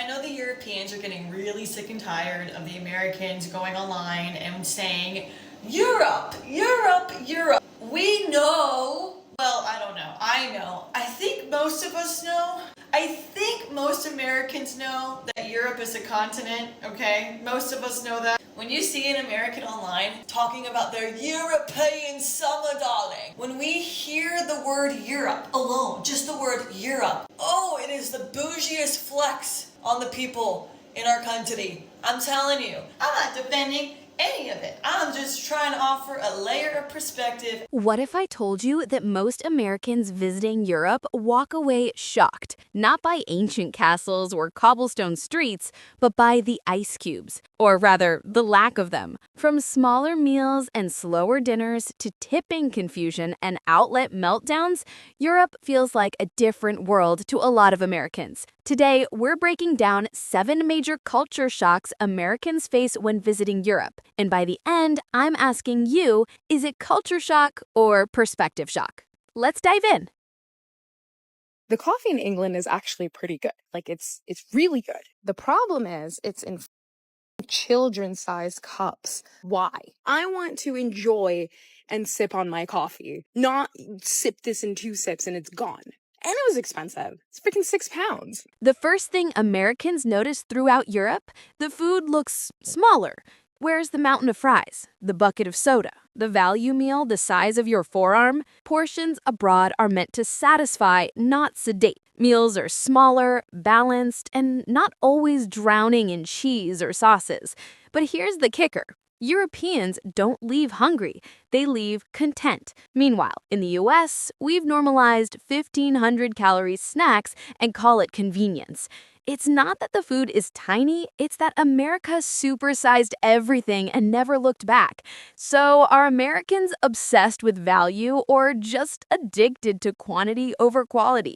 know the Europeans are getting really sick and tired of the Americans going online and saying, Europe, Europe, Europe. We know, well, I don't know, I know. I think most of us know. I think most Americans know that Europe is a continent, okay? Most of us know that. When you see an American online talking about their European summer, darling, when we hear the word Europe alone, just the word Europe, oh, it is the bougiest flex on the people in our country. I'm telling you, I'm not defending any of it. I'm just trying to offer a layer of perspective. What if I told you that most Americans visiting Europe walk away shocked, not by ancient castles or cobblestone streets, but by the ice cubes, or rather, the lack of them? From smaller meals and slower dinners to tipping confusion and outlet meltdowns, Europe feels like a different world to a lot of Americans. Today, we're breaking down 7 major culture shocks Americans face when visiting Europe. And by the end, I'm asking you, is it culture shock or perspective shock? Let's dive in. The coffee in England is actually pretty good. Like it's really good. The problem is it's in children-sized cups. Why? I want to enjoy and sip on my coffee, not sip this in 2 sips and it's gone. And it was expensive. It's freaking £6. The first thing Americans notice throughout Europe, the food looks smaller. Where's the mountain of fries, the bucket of soda, the value meal the size of your forearm? Portions abroad are meant to satisfy, not sedate. Meals are smaller, balanced, and not always drowning in cheese or sauces. But here's the kicker. Europeans don't leave hungry, they leave content. Meanwhile, in the US, we've normalized 1,500 calorie snacks and call it convenience. It's not that the food is tiny, it's that America supersized everything and never looked back. So are Americans obsessed with value or just addicted to quantity over quality?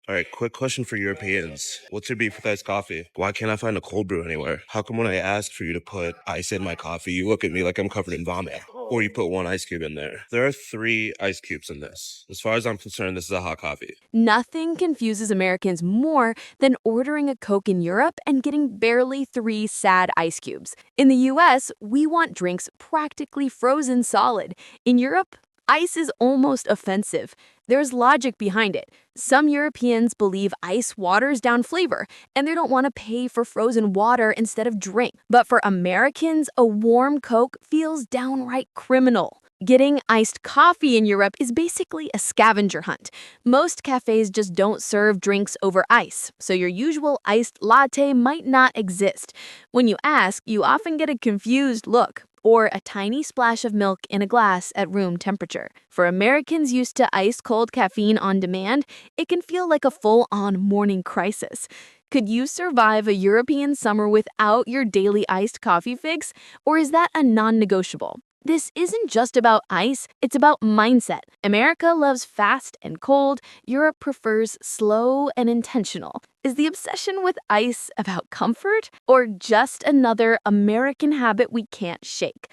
All right, quick question for Europeans. What's your beef with iced coffee? Why can't I find a cold brew anywhere? How come when I ask for you to put ice in my coffee, you look at me like I'm covered in vomit? Or you put 1 ice cube in there? There are 3 ice cubes in this. As far as I'm concerned, this is a hot coffee. Nothing confuses Americans more than ordering a Coke in Europe and getting barely 3 sad ice cubes. In the US, we want drinks practically frozen solid. In Europe, ice is almost offensive. There's logic behind it. Some Europeans believe ice waters down flavor, and they don't want to pay for frozen water instead of drink. But for Americans, a warm Coke feels downright criminal. Getting iced coffee in Europe is basically a scavenger hunt. Most cafes just don't serve drinks over ice, so your usual iced latte might not exist. When you ask, you often get a confused look, or a tiny splash of milk in a glass at room temperature. For Americans used to ice-cold caffeine on demand, it can feel like a full-on morning crisis. Could you survive a European summer without your daily iced coffee fix, or is that a non-negotiable? This isn't just about ice, it's about mindset. America loves fast and cold, Europe prefers slow and intentional. Is the obsession with ice about comfort, or just another American habit we can't shake?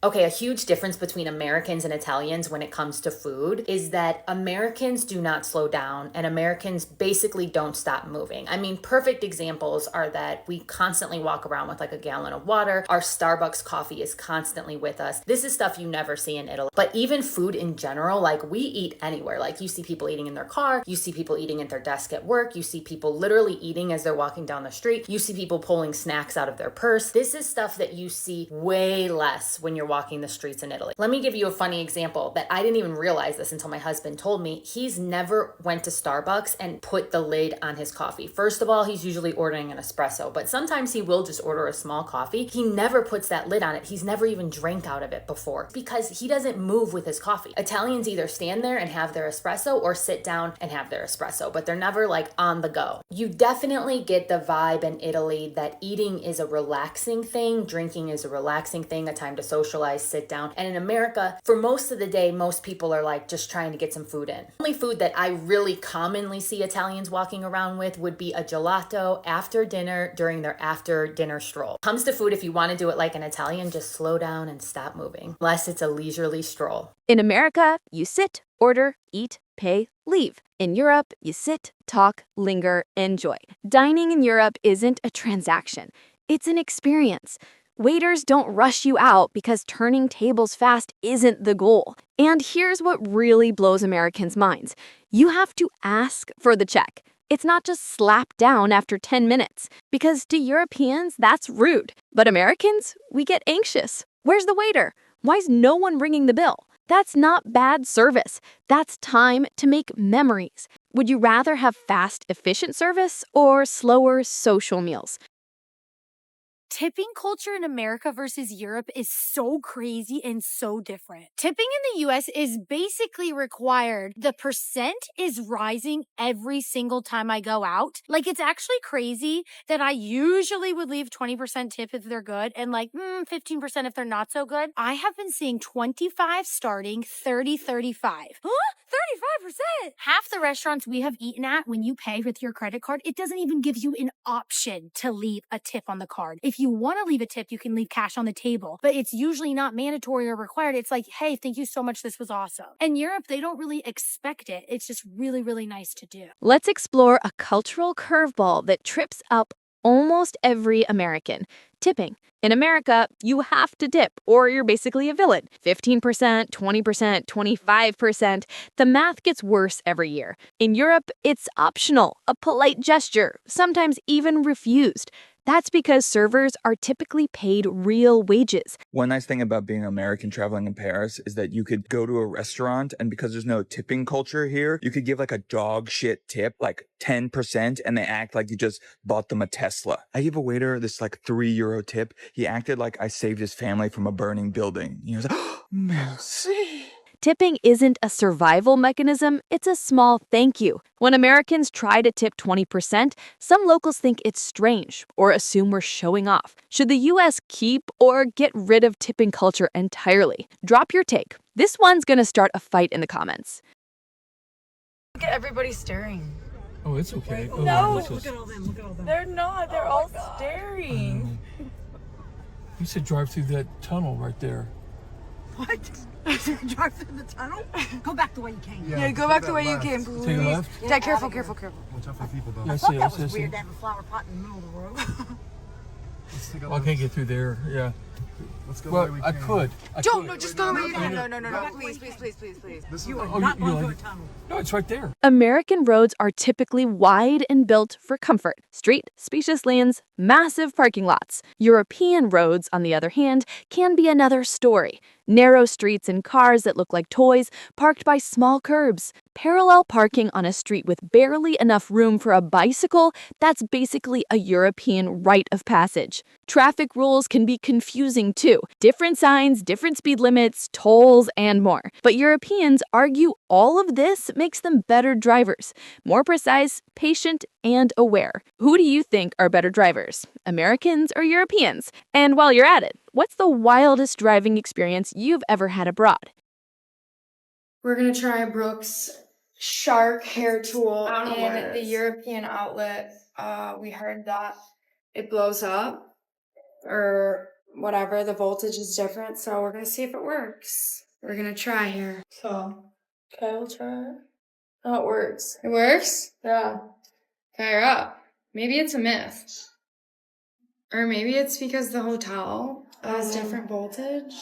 Okay, a huge difference between Americans and Italians when it comes to food is that Americans do not slow down and Americans basically don't stop moving. I mean, perfect examples are that we constantly walk around with like a gallon of water. Our Starbucks coffee is constantly with us. This is stuff you never see in Italy. But even food in general, like we eat anywhere. Like you see people eating in their car, you see people eating at their desk at work, you see people literally eating as they're walking down the street, you see people pulling snacks out of their purse. This is stuff that you see way less when you're walking the streets in Italy. Let me give you a funny example that I didn't even realize this until my husband told me. He's never went to Starbucks and put the lid on his coffee. First of all, he's usually ordering an espresso, but sometimes he will just order a small coffee. He never puts that lid on it. He's never even drank out of it before because he doesn't move with his coffee. Italians either stand there and have their espresso or sit down and have their espresso, but they're never like on the go. You definitely get the vibe in Italy that eating is a relaxing thing, drinking is a relaxing thing, a time to socialize, sit down. And in America, for most of the day, most people are like just trying to get some food in. The only food that I really commonly see Italians walking around with would be a gelato after dinner during their after dinner stroll. Comes to food, if you want to do it like an Italian, just slow down and stop moving, unless it's a leisurely stroll. In America, you sit, order, eat, pay, leave. In Europe, you sit, talk, linger, enjoy. Dining in Europe isn't a transaction, it's an experience. Waiters don't rush you out because turning tables fast isn't the goal. And here's what really blows Americans' minds. You have to ask for the check. It's not just slapped down after 10 minutes. Because to Europeans, that's rude. But Americans, we get anxious. Where's the waiter? Why is no one ringing the bill? That's not bad service. That's time to make memories. Would you rather have fast, efficient service or slower social meals? Tipping culture in America versus Europe is so crazy and so different. Tipping in the US is basically required. The percent is rising every single time I go out. Like, it's actually crazy that I usually would leave 20% tip if they're good and 15% if they're not so good. I have been seeing 25 starting, 30, 35. Huh? 35%! Half the restaurants we have eaten at, when you pay with your credit card, it doesn't even give you an option to leave a tip on the card. If you want to leave a tip, you can leave cash on the table, but it's usually not mandatory or required. It's like, hey, thank you so much. This was awesome. In Europe, they don't really expect it. It's just really, really nice to do. Let's explore a cultural curveball that trips up almost every American. Tipping. In America, you have to tip, or you're basically a villain. 15%, 20%, 25%. The math gets worse every year. In Europe, it's optional, a polite gesture, sometimes even refused. That's because servers are typically paid real wages. One nice thing about being American traveling in Paris is that you could go to a restaurant, and because there's no tipping culture here, you could give like a dog shit tip, like 10%, and they act like you just bought them a Tesla. I gave a waiter this like €3 tip. He acted like I saved his family from a burning building. He was like, oh, merci. Tipping isn't a survival mechanism, it's a small thank you. When Americans try to tip 20%, some locals think it's strange or assume we're showing off. Should the US keep or get rid of tipping culture entirely? Drop your take. This one's gonna start a fight in the comments. Look at everybody staring. Oh, it's okay. Oh, No, this is- look at all them, look at all them. They're not, they're all staring. You should drive through that tunnel right there. What? Drive through the tunnel? Go back the way you came. Yeah, Go back the way you came, please. Take a left? Dad, careful, careful, careful. Watch out for people, though. Yeah, I I see thought it. that I see it, I was see it. weird to have a flower pot in the middle of the road. Let's take a Well, I left. can't get through there. Yeah. Let's go the Well, way we I came. could. Don't, no, just go the way you came. No, No, please, please, please, please, please. This is You are Oh, not you going through like- a tunnel. No, it's right there. American roads are typically wide and built for comfort. Street, spacious lanes, massive parking lots. European roads, on the other hand, can be another story. Narrow streets and cars that look like toys, parked by small curbs. Parallel parking on a street with barely enough room for a bicycle, that's basically a European rite of passage. Traffic rules can be confusing too. Different signs, different speed limits, tolls, and more. But Europeans argue all of this makes them better drivers. More precise, patient, and aware. Who do you think are better drivers? Americans or Europeans? And while you're at it, what's the wildest driving experience you've ever had abroad? We're gonna try Brooks Shark hair tool I don't know what in it the is. European outlet. We heard that it blows up or whatever. The voltage is different, so we're gonna see if it works. We're gonna try here. So, okay, we'll try it. Oh, it works. It works? Yeah. Fire up. Maybe it's a myth. Or maybe it's because the hotel has different voltage.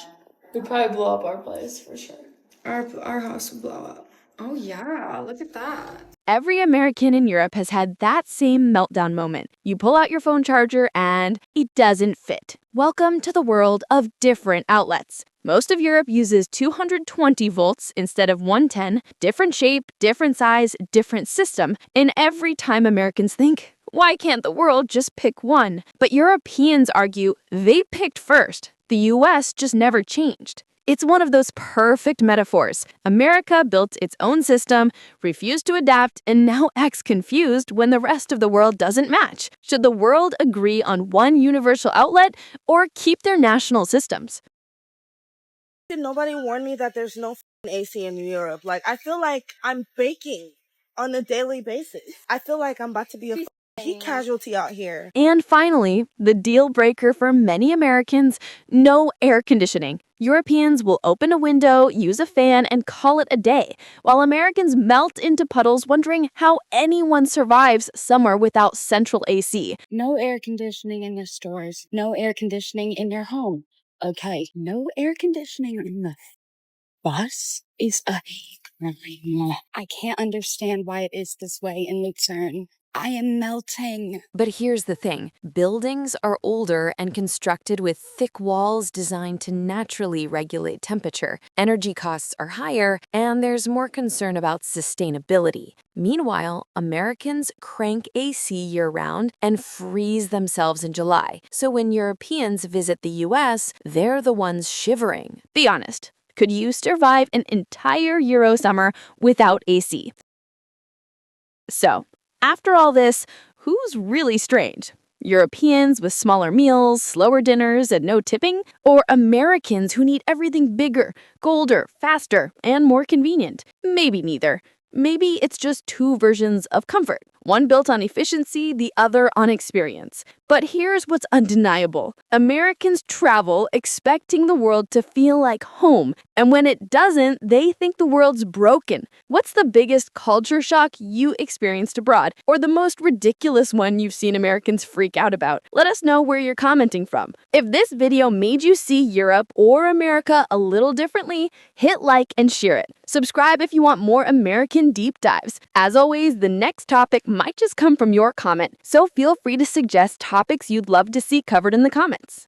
We'd probably blow up our place for sure. Our house would blow up. Oh yeah, look at that. Every American in Europe has had that same meltdown moment. You pull out your phone charger and it doesn't fit. Welcome to the world of different outlets. Most of Europe uses 220 volts instead of 110, different shape, different size, different system, and every time Americans think, why can't the world just pick one? But Europeans argue they picked first. The US just never changed. It's one of those perfect metaphors. America built its own system, refused to adapt, and now acts confused when the rest of the world doesn't match. Should the world agree on one universal outlet or keep their national systems? Did nobody warn me that there's no AC in Europe? Like, I feel like I'm baking on a daily basis. I feel like I'm about to be a He casualty out here. And finally, the deal breaker for many Americans, no air conditioning. Europeans will open a window, use a fan, and call it a day, while Americans melt into puddles wondering how anyone survives summer without central AC. No air conditioning in the stores. No air conditioning in your home. Okay, no air conditioning in the bus is a crime. I can't understand why it is this way in Lucerne. I am melting. But here's the thing. Buildings are older and constructed with thick walls designed to naturally regulate temperature. Energy costs are higher, and there's more concern about sustainability. Meanwhile, Americans crank AC year-round and freeze themselves in July. So when Europeans visit the US, they're the ones shivering. Be honest. Could you survive an entire Euro summer without AC? So, after all this, who's really strange? Europeans with smaller meals, slower dinners, and no tipping? Or Americans who need everything bigger, colder, faster, and more convenient? Maybe neither. Maybe it's just two versions of comfort, one built on efficiency, the other on experience. But here's what's undeniable. Americans travel expecting the world to feel like home, and when it doesn't, they think the world's broken. What's the biggest culture shock you experienced abroad, or the most ridiculous one you've seen Americans freak out about? Let us know where you're commenting from. If this video made you see Europe or America a little differently, hit like and share it. Subscribe if you want more American deep dives. As always, the next topic might just come from your comment, so feel free to suggest topics you'd love to see covered in the comments.